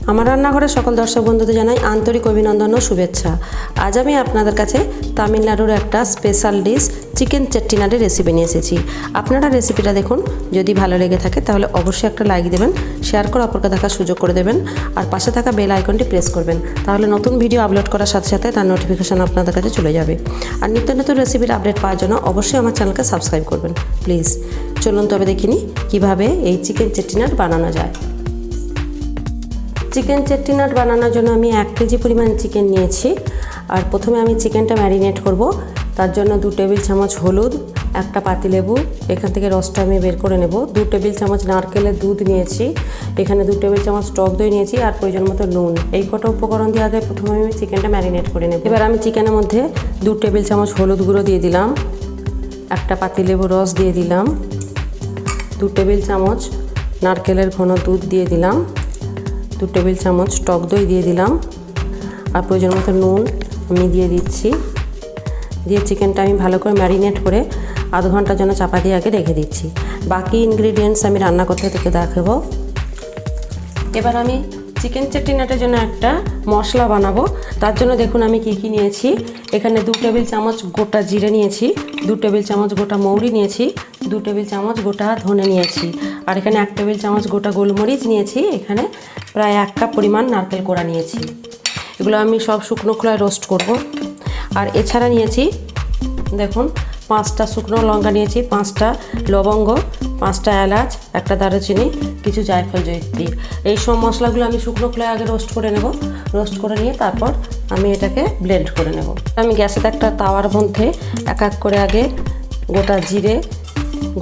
আমার রান্নাঘরের সকল দর্শক বন্ধুদের জানাই আন্তরিক অভিনন্দন ও শুভেচ্ছা। আজ আমি আপনাদের কাছে তামিলনাড়ুর একটা স্পেশাল ডিশ চিকেন চেট্টিনাডের রেসিপি নিয়ে এসেছি। আপনারা রেসিপিটা দেখুন, যদি ভালো লেগে থাকে তাহলে অবশ্যই একটা লাইক দেবেন, শেয়ার করে অপরকে দেখার সুযোগ করে দেবেন আর পাশে থাকা বেল আইকনটি প্রেস করবেন। তাহলে নতুন ভিডিও আপলোড করার সাথে সাথে তার নোটিফিকেশন আপনাদের কাছে চলে যাবে। আর নিত্য নতুন রেসিপির আপডেট পাওয়ার জন্য অবশ্যই আমার চ্যানেলকে সাবস্ক্রাইব করবেন প্লিজ। চলুন তবে দেখিনি কীভাবে এই চিকেন চেট্টিনাড বানানো যায়। চিকেন চেট্টিনাড বানানোর জন্য আমি 1 কেজি পরিমাণ চিকেন নিয়েছি। আর প্রথমে আমি চিকেনটা ম্যারিনেট করব। তার জন্য 2 টেবিল চামচ হলুদ, একটা পাতিলেবু, এখান থেকে রসটা আমি বের করে নেব। 2 টেবিল চামচ নারকেলের দুধ নিয়েছি, এখানে 2 টেবিল চামচ টক দই নিয়েছি আর প্রয়োজন মতো নুন। এই কটা উপকরণ দিয়ে আগে প্রথমে আমি চিকেনটা ম্যারিনেট করে নেব। এবার আমি চিকেনের মধ্যে 2 টেবিল চামচ হলুদ গুঁড়ো দিয়ে দিলাম, একটা পাতিলেবু রস দিয়ে দিলাম, 2 টেবিল চামচ নারকেলের ঘন দুধ দিয়ে দিলাম, 2 টেবিল চামচ টক দই দিয়ে দিলাম আর প্রয়োজন মতো নুন আমি দিয়ে দিচ্ছি। দিয়ে চিকেনটা আমি ভালো করে ম্যারিনেট করে আধ ঘন্টার জন্য চাপা দিয়ে আগে রেখে দিচ্ছি। বাকি ইনগ্রিডিয়েন্টস আমি রান্না করতে থেকে দেখাবো। এবার আমি চিকেন চেট্টিনাডের জন্য একটা মশলা বানাবো। তার জন্য দেখুন আমি কি নিয়েছি। এখানে 2 টেবিল চামচ গোটা জিরে নিয়েছি, 2 টেবিল চামচ গোটা মৌরি নিয়েছি, 2 টেবিল চামচ গোটা ধনে নিয়েছি আর এখানে 1 টেবিল চামচ গোটা গোলমরিচ নিয়েছি। এখানে প্রায় 1 কাপ পরিমাণ নারকেল কোড়া নিয়েছি। এগুলো আমি সব শুকনো খোলায় রোস্ট করব। আর এছাড়া নিয়েছি দেখুন 5টা শুকনো লঙ্কা নিয়েছি, 5টা লবঙ্গ, 5টা এলাচ, একটা দারুচিনি, কিছু জায়ফল জয়িত্রী। এই সব মশলাগুলো আমি শুকনো খোলায় আগে রোস্ট করে নেব। রোস্ট করে নিয়ে তারপর আমি এটাকে ব্লেন্ড করে নেব। আমি গ্যাসেতে একটা তাওয়ার মধ্যে এক এক করে আগে গোটা জিরে,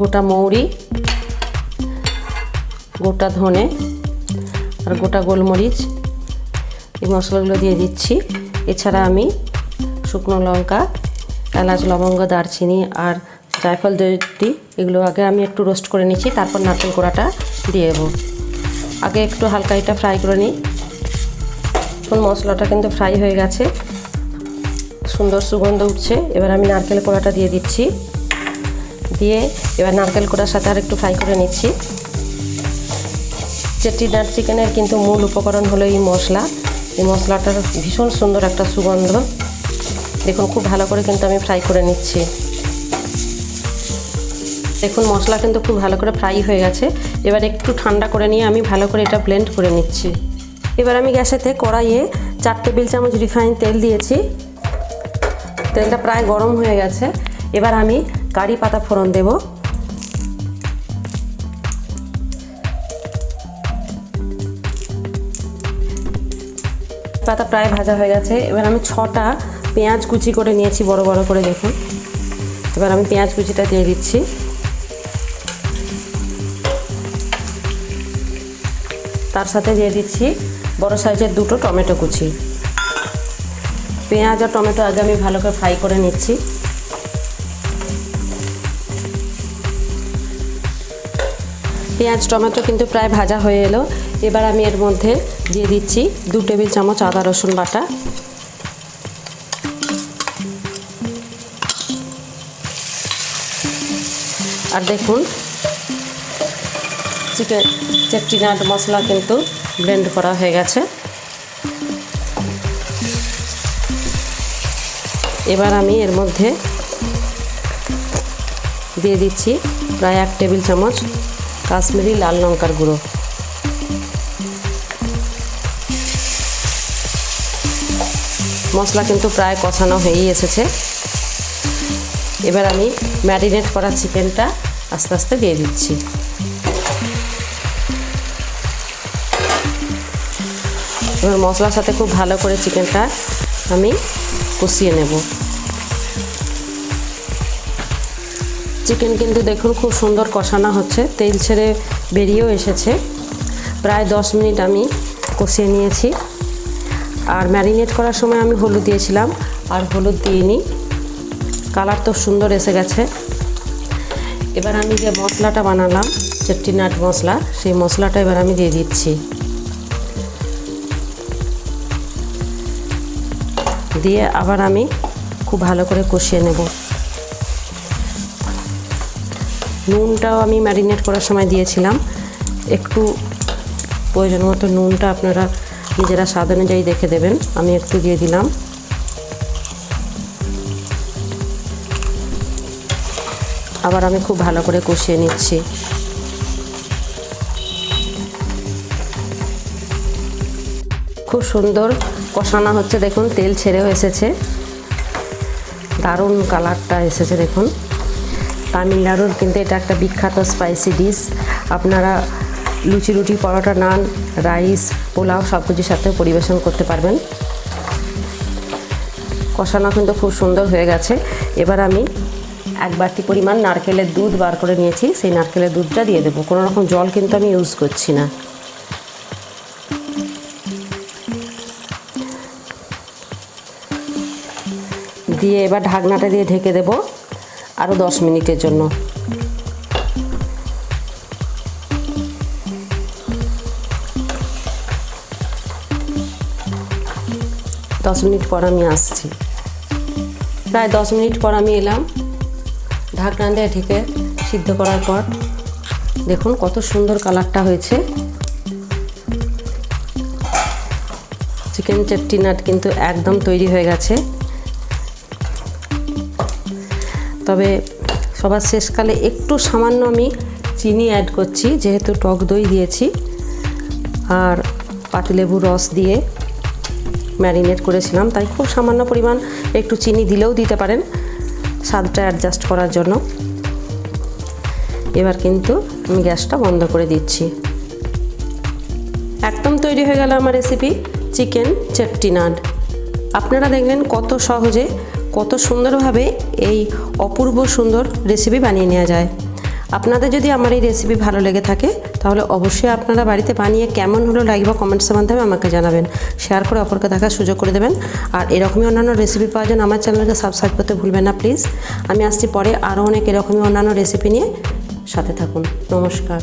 গোটা মৌরি, গোটা ধনে আর গোটা গোলমরিচ এই মশলাগুলো দিয়ে দিচ্ছি। এছাড়া আমি শুকনো লঙ্কা, এলাচ, লবঙ্গ, দারচিনি আর জায়ফল জয়িত্রী এগুলো আগে আমি একটু রোস্ট করে নিচ্ছি। তারপর নারকেল কোড়াটা দিয়ে দেবো। আগে একটু হালকা এটা ফ্রাই করে নিই। এখন মশলাটা কিন্তু ফ্রাই হয়ে গেছে, সুন্দর সুগন্ধ উঠছে। এবার আমি নারকেল কোড়াটা দিয়ে দিচ্ছি। দিয়ে এবার নারকেল কোড়ার সাথে আর একটু ফ্রাই করে নিচ্ছি। চেট্টিনাড চিকেনের কিন্তু মূল উপকরণ হলো এই মশলা। এই মশলাটার ভীষণ সুন্দর একটা সুগন্ধ। দেখুন খুব ভালো করে কিন্তু আমি ফ্রাই করে নিচ্ছি। দেখুন মশলা কিন্তু খুব ভালো করে ফ্রাই হয়ে গেছে। এবার একটু ঠান্ডা করে নিয়ে আমি ভালো করে এটা ব্লেন্ড করে নিচ্ছি। এবার আমি গ্যাসেতে কড়াইয়ে 4 টেবিল চামচ রিফাইন তেল দিয়েছি। তেলটা প্রায় গরম হয়ে গেছে। এবার আমি কারি পাতা ফোড়ন দেব। পাতা প্রায় ভাজা হয়ে গেছে। এবার আমি 6টা পেঁয়াজ কুচি করে নিয়েছি বড় বড় করে, দেখুন। এবার আমি পেঁয়াজ কুচিটা দিয়ে দিচ্ছি। তার সাথে দিয়ে দিচ্ছি বড় সাইজের 2টো টমেটো কুচি। পেঁয়াজ আর টমেটো আগে আমি ভালো করে ফ্রাই করে নিচ্ছি। পেঁয়াজ টমেটো কিন্তু প্রায় ভাজা হয়ে এলো। এবার আমি এর মধ্যে দিয়ে দিচ্ছি 2 টেবিল চামচ আদা রসুন বাটা, আর দেখুন চিকেন চেট্টিনাড মশলা কিন্তু ব্লেন্ড করা হয়ে গেছে। এবার আমি এর মধ্যে দিয়ে দিচ্ছি প্রায় 1 টেবিল চামচ কাশ্মীরি লাল লঙ্কার গুঁড়ো। মশলা কিন্তু প্রায় কষানো হয়েই এসেছে। এবার আমি ম্যারিনেট করা চিকেনটা আস্তে আস্তে দিয়ে দিচ্ছি। এবার মশলার সাথে খুব ভালো করে চিকেনটা আমি কষিয়ে নেব। চিকেন কিন্তু দেখুন খুব সুন্দর কষানো হচ্ছে, তেল ছেড়ে বেরিয়েও এসেছে। প্রায় 10 মিনিট আমি কষিয়ে নিয়েছি। আর ম্যারিনেট করার সময় আমি হলুদ দিয়েছিলাম, আর হলুদ দিইনি। কালার তো সুন্দর এসে গেছে। এবার আমি যে মশলাটা বানালাম চেট্টিনাড মশলা, সেই মশলাটা এবার আমি দিয়ে দিচ্ছি। দিয়ে আবার আমি খুব ভালো করে কষিয়ে নেব। নুনটাও আমি ম্যারিনেট করার সময় দিয়েছিলাম। একটু প্রয়োজন মতো নুনটা আপনারা নিজেরা স্বাদ অনুযায়ী দেখে দেবেন। আমি একটু দিয়ে দিলাম। আবার আমি খুব ভালো করে কষিয়ে নিচ্ছি। খুব সুন্দর কষানো হচ্ছে, দেখুন তেল ছেড়েও এসেছে, দারুণ কালারটা এসেছে দেখুন। তামিলনাড়ুর কিন্তু এটা একটা বিখ্যাত স্পাইসি ডিশ। আপনারা লুচি, রুটি, পরোটা, নান, রাইস, পোলাও সব কিছুর সাথে পরিবেশন করতে পারবেন। কষানো কিন্তু খুব সুন্দর হয়ে গেছে। এবার আমি 1 বাটি পরিমাণ নারকেলের দুধ বার করে নিয়েছি, সেই নারকেলের দুধটা দিয়ে দেবো। কোনো রকম জল কিন্তু আমি ইউজ করছি না। দিয়ে এবার ঢাকনাটা দিয়ে ঢেকে দেব আরও 10 মিনিটের জন্য। 10 মিনিট পর আমি আসছি। প্রায় 10 মিনিট পর আমি এলাম। ঢাকনা দিয়ে ঢেকে সিদ্ধ করার পর দেখুন কত সুন্দর কালারটা হয়েছে। চিকেন চেট্টিনাড কিন্তু একদম তৈরি হয়ে গেছে। তবে সবার শেষকালে একটু সামান্য আমি চিনি অ্যাড করছি, যেহেতু টক দই দিয়েছি আর পাতিলেবুর রস দিয়ে ম্যারিনেট করেছিলাম, তাই খুব সামান্য পরিমাণ একটু চিনি দিলেও দিতে পারেন স্বাদটা অ্যাডজাস্ট করার জন্য। এবার কিন্তু আমি গ্যাসটা বন্ধ করে দিচ্ছি। একদম তৈরি হয়ে গেল আমার রেসিপি চিকেন চেট্টিনাড। আপনারা দেখলেন কত সহজে, কত সুন্দরভাবে এই অপূর্ব সুন্দর রেসিপি বানিয়ে নেওয়া যায়। আপনাদের যদি আমার এই রেসিপি ভালো লেগে থাকে তাহলে অবশ্যই আপনারা বাড়িতে বানিয়ে কেমন হলো লাইক বা কমেন্টসের মাধ্যমে আমাকে জানাবেন। শেয়ার করে অপরকে দেখার সুযোগ করে দেবেন। আর এরকমই অন্যান্য রেসিপি পাওয়ার জন্য আমার চ্যানেলকে সাবস্ক্রাইব করতে ভুলবেন না প্লিজ। আমি আসছি পরে আরও অনেক এরকমই অন্যান্য রেসিপি নিয়ে, সাথে থাকুন। নমস্কার।